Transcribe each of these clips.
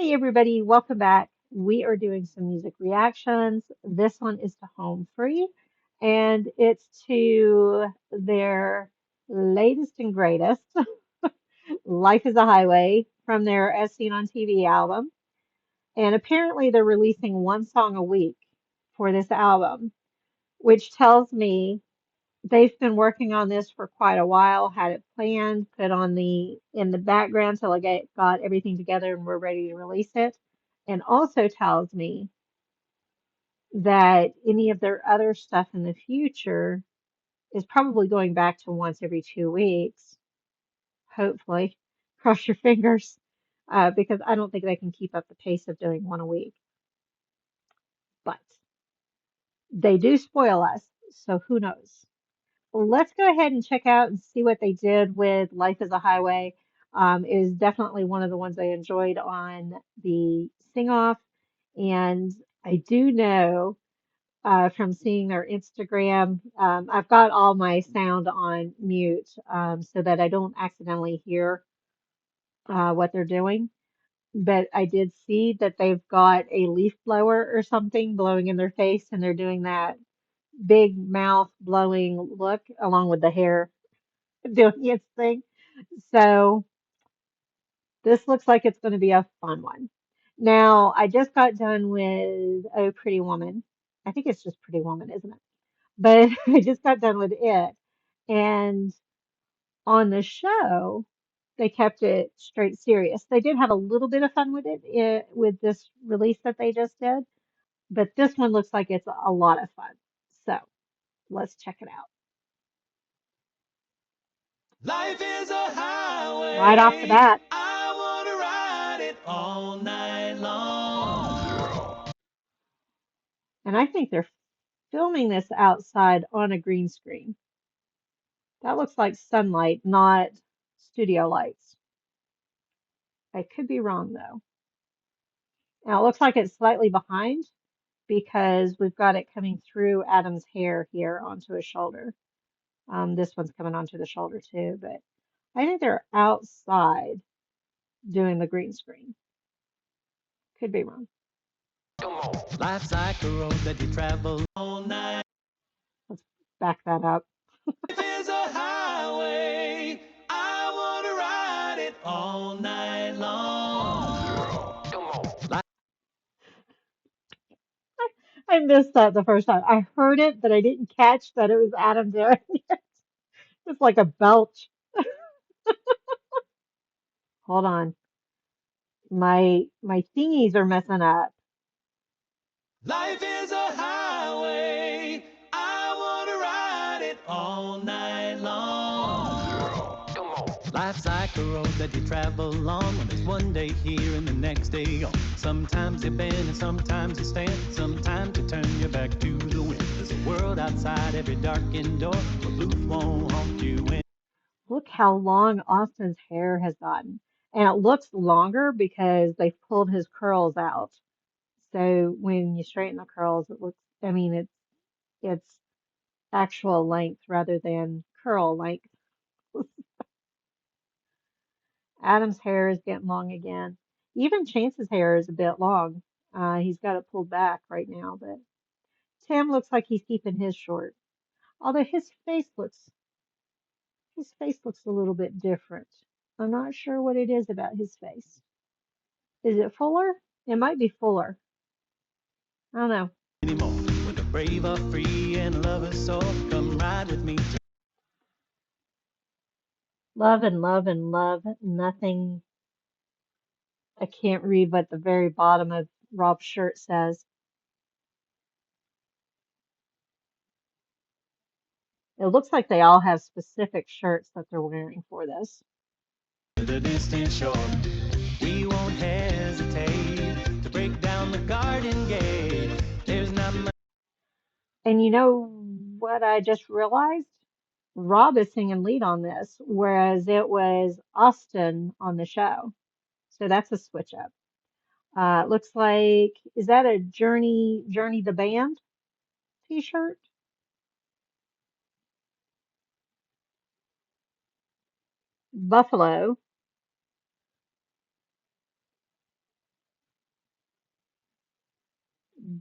Hey everybody, welcome back. We are doing some music reactions. This one is to Home Free, and it's to their latest and greatest, Life is a Highway, from their As Seen on TV album. And apparently they're releasing one song a week for this album, which tells me they've been working on this for quite a while, had it planned, put on the in the background till got everything together and we're ready to release it. And also tells me that any of their other stuff in the future is probably going back to once every 2 weeks, hopefully. Cross your fingers, because I don't think they can keep up the pace of doing one a week. But they do spoil us, so who knows? Let's go ahead and check out and see what they did with Life is a Highway. It is definitely one of the ones I enjoyed on the sing off. And I do know from seeing their Instagram, I've got all my sound on mute so that I don't accidentally hear what they're doing. But I did see that they've got a leaf blower or something blowing in their face, and they're doing that big mouth blowing look along with the hair doing its thing. So this looks like it's going to be a fun one. Now, I just got done with Oh Pretty Woman. I think it's just Pretty Woman, isn't it? But I just got done with it. And on the show, they kept it straight serious. They did have a little bit of fun with it with this release that they just did, but this one looks like it's a lot of fun. So let's check it out. Life is a Right off the highway. bat. I want to ride it all night long. And I think they're filming this outside on a green screen. That looks like sunlight, not studio lights. I could be wrong though. Now it looks like it's slightly behind because we've got it coming through Adam's hair here onto his shoulder. This one's coming onto the shoulder too, but I think they're outside doing the green screen. Could be wrong. Life's like a road that you travel all night. Let's back that up. Life is a highway. I want to ride it all night long. I missed that the first time. I heard it, but I didn't catch that it was Adam doing it. It's like a belch. Hold on. My thingies are messing up. Life is a highway. I want to ride it all night long. Life's like a road that you travel along. When there's one day here and the next day gone. Sometimes you bend and sometimes you stand. Sometimes you turn your back to the wind. There's a world outside every darkened door where blues won't haunt you in. Look how long Austin's hair has gotten. And it looks longer because they've pulled his curls out. So when you straighten the curls, it looks, I mean, it's actual length rather than curl length. Adam's hair is getting long again. Even Chance's hair is a bit long. He's got it pulled back right now, but Tim looks like he's keeping his short. Although his face looks a little bit different. I'm not sure what it is about his face. Is it fuller? It might be fuller. I don't know. Anymore. When the brave are free and love is sore, come ride with me. Love and love and love. Nothing. I can't read what the very bottom of Rob's shirt says. It looks like they all have specific shirts that they're wearing for this. The distant shore, we won't hesitate to break down the garden gate. There's not much. And you know what I just realized? Rob is singing lead on this, whereas it was Austin on the show. So that's a switch up. Looks like, is that a Journey the Band t-shirt? Buffalo.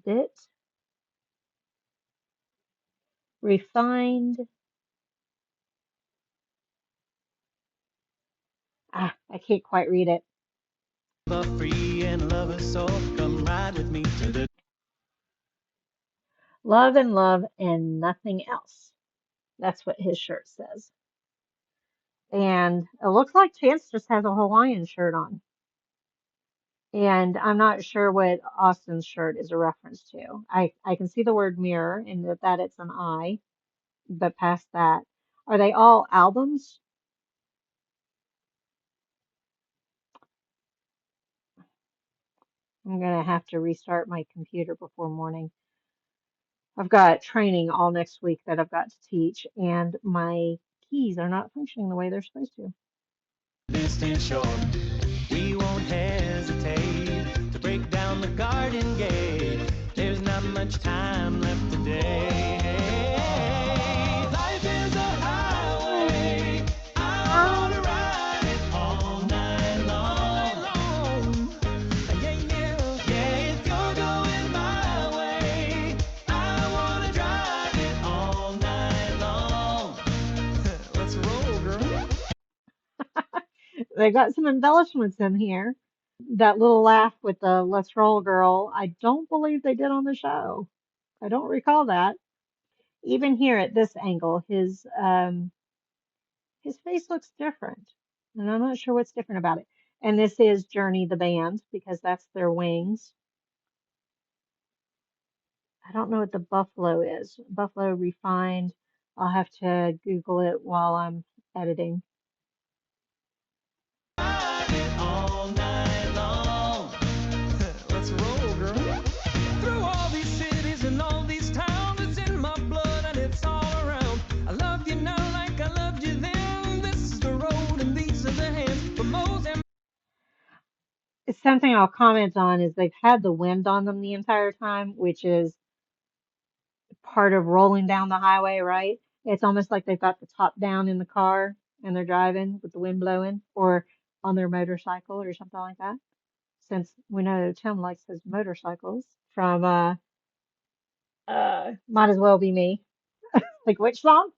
Bit, refined. I can't quite read it. Love free and love is so. Come ride with me to the Love and nothing else. That's what his shirt says. And it looks like Chance just has a Hawaiian shirt on. And I'm not sure what Austin's shirt is a reference to. I can see the word mirror and that it's an I, but past that, are they all albums? I'm gonna have to restart my computer before morning. I've got training all next week that I've got to teach, and my keys are not functioning the way they're supposed to. distant shore. We won't hesitate to break down the garden gate. There's not much time left today. Life is a highway. I wanna ride it all night long. Yeah, yeah, yeah. If you're going my way, I wanna drive it all night long. Let's roll, girl. They've got some embellishments in here. That little laugh with the Let's Roll girl, I don't believe they did on the show. I don't recall that. Even here at this angle, his face looks different, and I'm not sure what's different about it. And this is Journey the band because that's their wings. I don't know what the buffalo is. Buffalo refined. I'll have to Google it while I'm editing. All night long. Let's roll, girl. Through all these cities and all these towns, it's in my blood and it's all around. I love you now like I loved you then. This is the road and these are the hands. But most It's something I'll comment on is they've had the wind on them the entire time, which is part of rolling down the highway, right? It's almost like they've got the top down in the car and they're driving with the wind blowing or on their motorcycle or something like that. Since we know Tim likes his motorcycles from Might As Well Be Me. Like which song?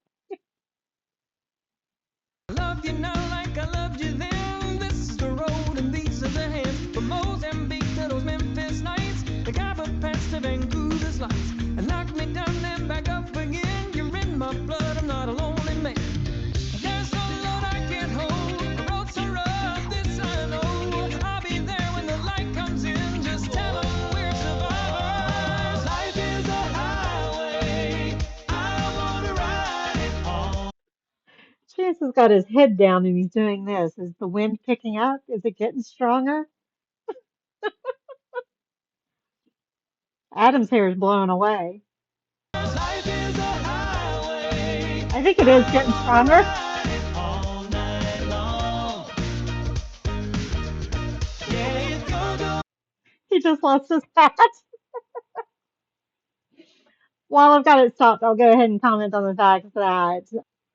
I love you now like I loved you then. This is the road and these are the hands. From Mozambique to those Memphis nights, the Gaba past to Vancouver's lights. And knock me down and back up again. You're in my blood, I'm not a lonely man. There's no load I can't hold. The road's so rough, this I know. I'll be there when the light comes in. Just tell 'em we're survivors. Life is a highway. I wanna ride it all. Chance has got his head down and he's doing this. Is the wind picking up? Is it getting stronger? Adam's hair is blowing away. Life is a highway. I think it is I getting wanna stronger. ride it all night long. Yeah, if you're going. He just lost his hat. While I've got it stopped, I'll go ahead and comment on the fact that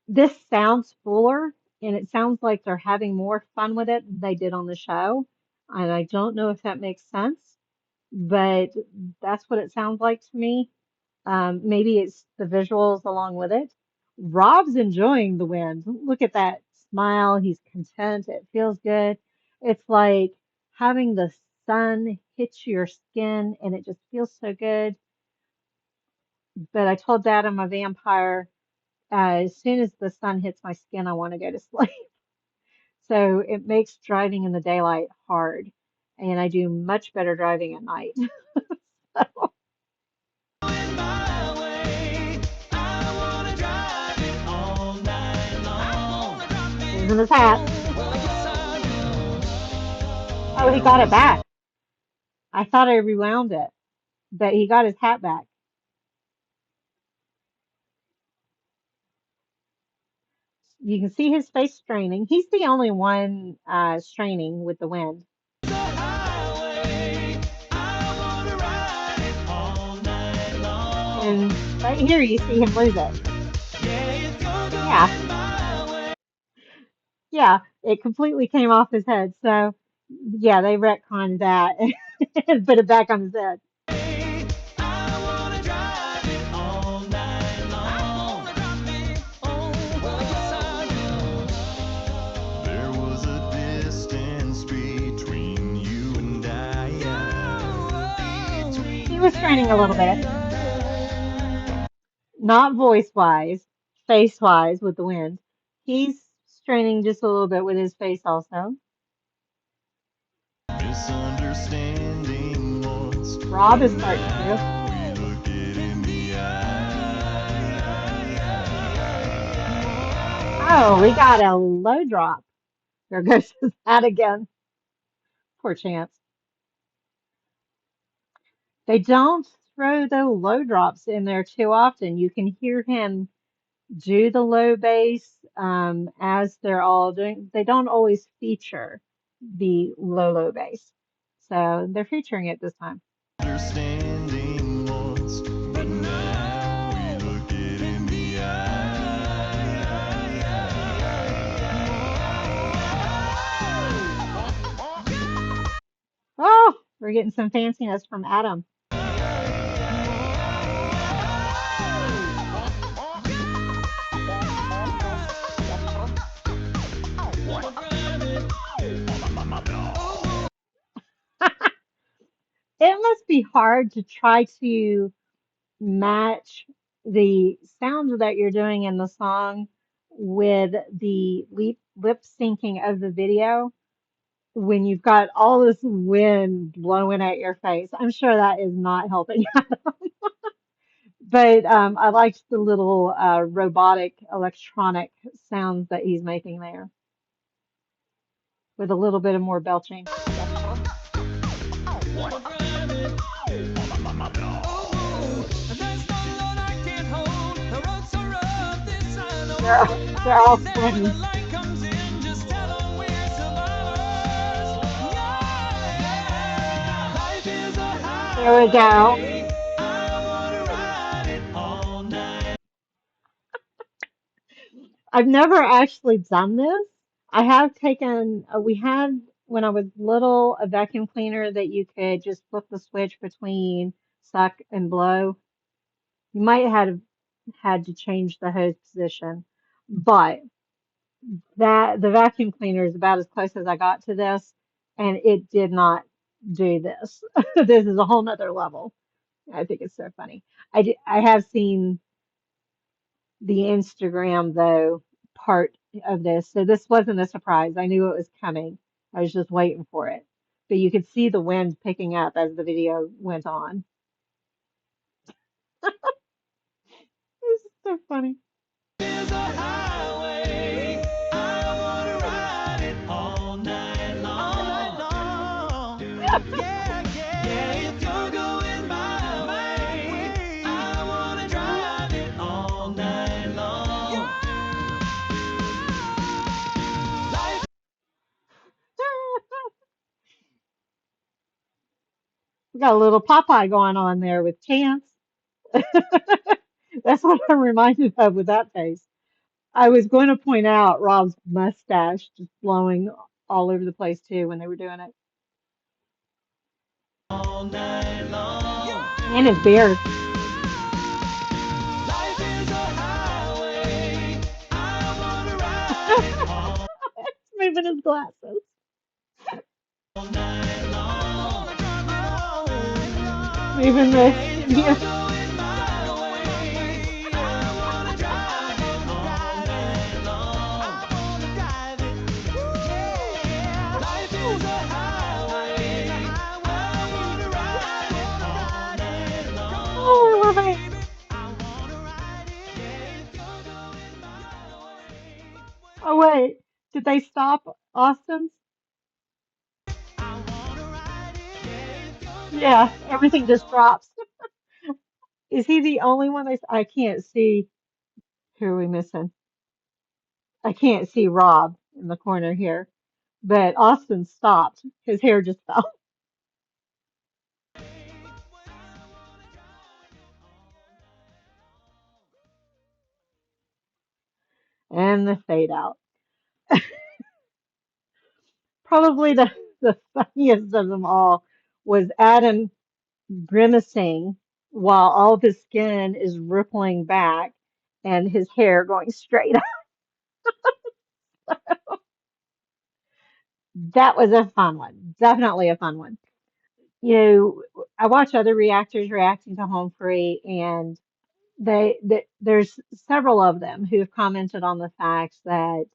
this sounds fuller and it sounds like they're having more fun with it than they did on the show. And I don't know if that makes sense, but that's what it sounds like to me. Maybe it's the visuals along with it. Rob's enjoying the wind. Look at that smile. He's content. It feels good. It's like having the sun hit your skin and it just feels so good. But I told Dad I'm a vampire. As soon as the sun hits my skin, I want to go to sleep. So it makes driving in the daylight hard. And I do much better driving at night. My way. I wanna drive it all night long. Losing his hat. Well, yes, Oh, he got it back. I thought I rewound it, but he got his hat back. You can see his face straining. He's the only one straining with the wind. the highway. I wanna ride it all night long. And right here, you see him lose it. Yeah, if you're Yeah, going my way. yeah, it completely came off his head. So, yeah, they retconned that and put it back on his head. He was straining a little bit, not voice wise, face wise with the wind. He's straining just a little bit with his face also. Misunderstanding once, but Rob is starting to. now we look it in the Oh, we got a low drop. There goes his hat again. Poor Chance. They don't throw the low drops in there too often. You can hear him do the low bass as they're all doing. They don't always feature the low bass. So they're featuring it this time. understanding once, but now we look it in the Oh, we're getting some fanciness from Adam. It must be hard to try to match the sounds that you're doing in the song with the lip syncing of the video when you've got all this wind blowing at your face. I'm sure that is not helping. But I liked the little robotic electronic sounds that he's making there with a little bit of more belching. They're they're all sweating. There we go. I've never actually done this. I have taken, we had, when I was little, a vacuum cleaner that you could just flip the switch between suck and blow. You might have had to change the hose position, but that the vacuum cleaner is about as close as I got to this, and it did not do this. This is a whole nother level. I think it's so funny. I have seen the Instagram though part of this. So this wasn't a surprise. I knew it was coming. I was just waiting for it. But you could see the wind picking up as the video went on. This is so funny. There's a highway, I wanna ride it all night long. All night long. Yeah, yeah. Yeah, if you're going my way, I wanna drive it all night long. Life We got a little Popeye going on there with Chance. That's what I'm reminded of with that face. I was going to point out Rob's mustache just blowing all over the place too when they were doing it. all night long. And his beard. Life is a highway, I wanna ride He's it all moving his glasses. night long. Moving the Yeah, if you're India. going my way, I wanna drive it all night long. I wanna drive it. Yeah. Life is a highway. I wanna ride it all night long. Oh, I love it. I wanna ride it. Yeah, if you're going my way. Oh, wait. Did they stop Austin's? I wanna ride it. Yeah, if you're Yeah, going everything my just way. drops. Is he the only one I can't see who are we missing? I can't see Rob in the corner here. But Austin stopped. His hair just fell. And the fade out. Probably the funniest of them all was Adam grimacing while all of his skin is rippling back and his hair going straight up. That was a fun one. Definitely a fun one. you know, I watch other reactors reacting to Home Free, and there's several of them who have commented on the fact that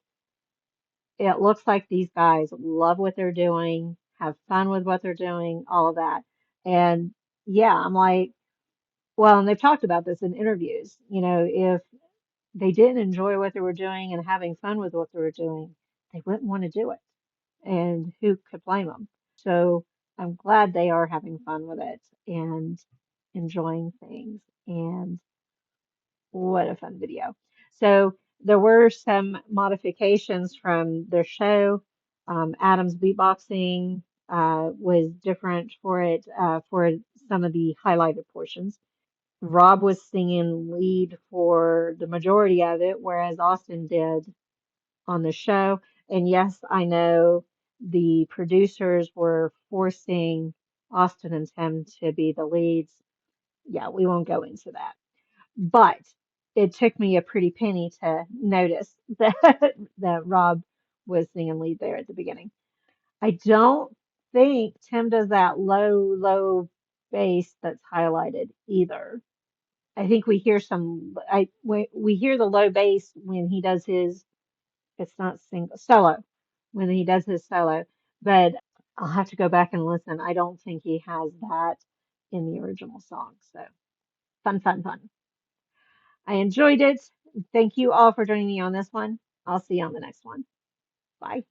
it looks like these guys love what they're doing, have fun with what they're doing, all of that. And yeah, I'm like, well, and they've talked about this in interviews, you know, if they didn't enjoy what they were doing and having fun with what they were doing, they wouldn't want to do it. And who could blame them? So I'm glad they are having fun with it and enjoying things. And what a fun video. So there were some modifications from their show. Adam's beatboxing was different for it for some of the highlighted portions. Rob was singing lead for the majority of it, whereas Austin did on the show. And yes, I know the producers were forcing Austin and Tim to be the leads. Yeah, we won't go into that. But it took me a pretty penny to notice that Rob was singing lead there at the beginning. I don't think Tim does that low bass that's highlighted either. I think we hear we hear the low bass when he does his, it's not single solo, when he does his solo, but I'll have to go back and listen. I don't think he has that in the original song. So fun. I enjoyed it. Thank you all for joining me on this one. I'll see you on the next one. Bye.